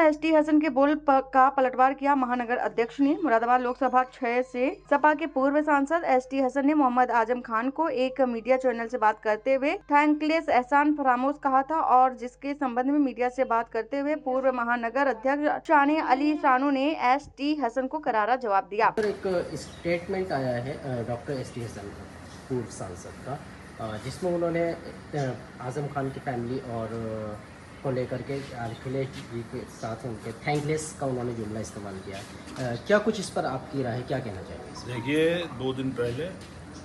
ST Hasan के बोल का पलटवार किया महानगर अध्यक्ष ने। मुरादाबाद लोकसभा 6 से सपा के पूर्व सांसद एसटी हसन ने मोहम्मद आजम खान को एक मीडिया चैनल से बात करते हुए थैंकलेस एहसान फरामोश कहा था, और जिसके संबंध में मीडिया से बात करते हुए पूर्व महानगर अध्यक्ष शाने अली शानू ने एसटी हसन को करारा जवाब दिया। एक स्टेटमेंट आया है डॉक्टर एसटी हसन का, पूर्व सांसद का, जिसमें उन्होंने आजम खान की फैमिली और को लेकर के अखिलेश जी के साथ उनके थैंकलेस का उन्होंने जुमला इस्तेमाल किया। क्या कुछ इस पर आपकी राय है, क्या कहना चाहिए? देखिए, 2 दिन पहले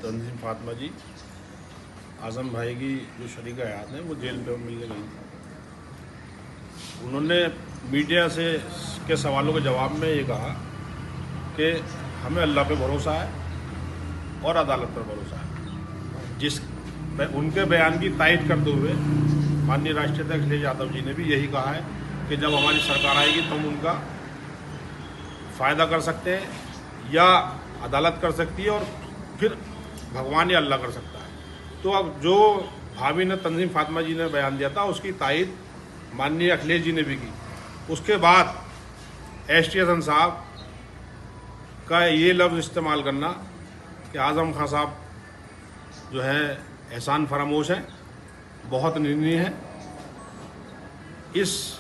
तंजीम फातिमा जी आजम भाई की जो शरीक हयात हैं वो जेल में मिलने गई थी। उन्होंने मीडिया से के सवालों के जवाब में ये कहा कि हमें अल्लाह पे भरोसा है और अदालत पर भरोसा है। उनके बयान की तायद करते हुए माननीय राष्ट्रीय अध्यक्ष अखिलेश यादव जी ने भी यही कहा है कि जब हमारी सरकार आएगी तो हम उनका फ़ायदा कर सकते हैं या अदालत कर सकती है और फिर भगवान या अल्लाह कर सकता है। तो अब जो भाभी ने तंजीम फातिमा जी ने बयान दिया था उसकी तायद माननीय अखिलेश जी ने भी की। उसके बाद एसटी हसन साहब का ये लफ्ज़ इस्तेमाल करना कि आज़म खान साहब जो है एहसान फरामोश हैं, बहुत निंदनीय है। इस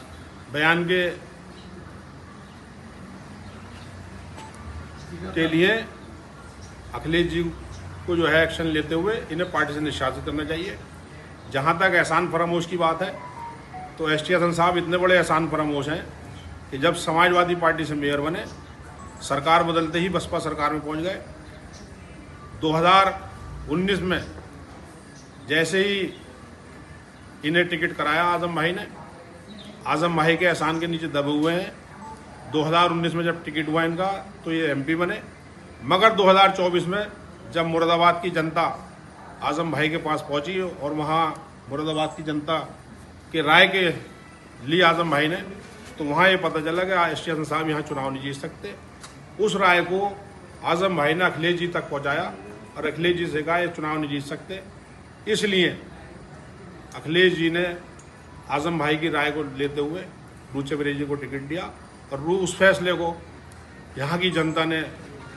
बयान के लिए अखिलेश जी को जो है एक्शन लेते हुए इन्हें पार्टी से निष्कासित करना चाहिए। जहां तक एहसान फरामोश की बात है तो एसटी हसन साहब इतने बड़े एहसान फरामोश हैं कि जब समाजवादी पार्टी से मेयर बने, सरकार बदलते ही बसपा सरकार में पहुंच गए। 2019 में जैसे ही इन्हें टिकट कराया आजम भाई ने, आजम भाई के एहसान के नीचे दबे हुए हैं। 2019 में जब टिकट हुआ इनका तो ये एमपी बने, मगर 2024 में जब मुरादाबाद की जनता आजम भाई के पास पहुंची और वहां मुरादाबाद की जनता के राय के लिए आजम भाई ने, तो वहां ये पता चला कि एसटी हसन साहब यहाँ चुनाव नहीं जीत सकते। उस राय को आजम भाई ने अखिलेश जी तक पहुँचाया और अखिलेश जी से कहा ये चुनाव नहीं जीत सकते। इसलिए अखिलेश जी ने आजम भाई की राय को लेते हुए रुचि बरेजी जी को टिकट दिया और उस फैसले को यहाँ की जनता ने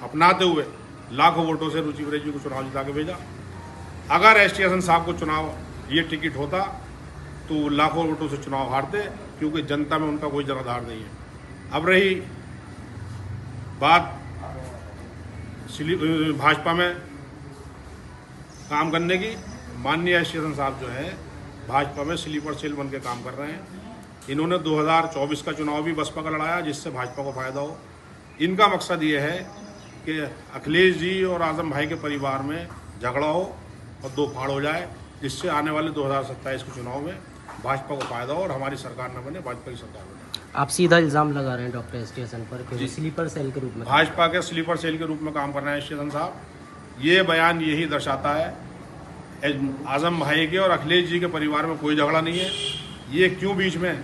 अपनाते हुए लाखों वोटों से रुचि बरेजी जी को चुनाव जिता के भेजा। अगर एसटी हसन साहब को चुनाव ये टिकट होता तो लाखों वोटों से चुनाव हारते, क्योंकि जनता में उनका कोई जनाधार नहीं है। अब रही बात भाजपा में काम करने की, माननीय एसटी हसन साहब जो है भाजपा में स्लीपर सेल बन के काम कर रहे हैं। इन्होंने 2024 का चुनाव भी बसपा का लड़ाया जिससे भाजपा को फायदा हो। इनका मकसद ये है कि अखिलेश जी और आजम भाई के परिवार में झगड़ा हो और दो फाड़ हो जाए, जिससे आने वाले 2027 के चुनाव में भाजपा को फायदा हो और हमारी सरकार न बने, भाजपा की सरकार बने। आप सीधा इल्ज़ाम लगा रहे हैं डॉक्टर एसटी हसन पर कि स्लीपर सेल के रूप में, भाजपा के स्लीपर सेल के रूप में काम कर रहे हैं एसटी हसन साहब। ये बयान यही दर्शाता है आजम भाई के और अखिलेश जी के परिवार में कोई झगड़ा नहीं है। ये क्यों बीच में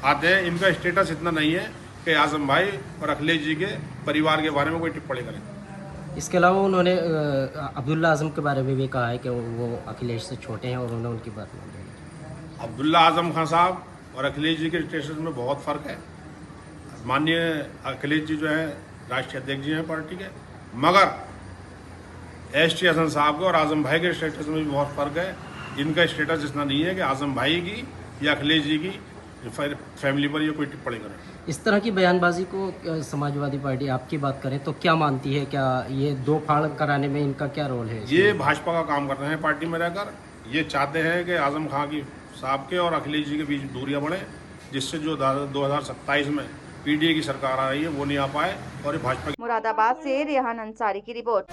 आते हैं, इनका स्टेटस इतना नहीं है कि आजम भाई और अखिलेश जी के परिवार के बारे में कोई टिप्पणी करें। इसके अलावा उन्होंने अब्दुल्ला आजम के बारे में भी कहा है कि वो अखिलेश से छोटे हैं और उन्होंने उनकी बात मान ली। अब्दुल्ला आजम खान साहब और अखिलेश जी के स्टेटस में बहुत फ़र्क है। माननीय अखिलेश जी जो है राष्ट्रीय अध्यक्ष जी हैं पार्टी के, मगर एसटी हसन साहब के और आजम भाई के स्टेटस में भी बहुत फ़र्क है। इनका स्टेटस इतना नहीं है कि आजम भाई की या अखिलेश जी की फैमिली पर ये कोई टिप्पणी करें। इस तरह की बयानबाजी को समाजवादी पार्टी आपकी बात करें तो क्या मानती है? क्या ये दो फाड़ कराने में इनका क्या रोल है? ये भाजपा का काम कर रहे हैं पार्टी में रहकर। ये चाहते हैं कि आजम खान की साहब के और अखिलेश जी के बीच दूरियां बढ़े, जिससे जो 2027 में पीडीए की सरकार आ रही है वो नहीं आ पाए। और ये भाजपा। मुरादाबाद से रेहान अंसारी की रिपोर्ट।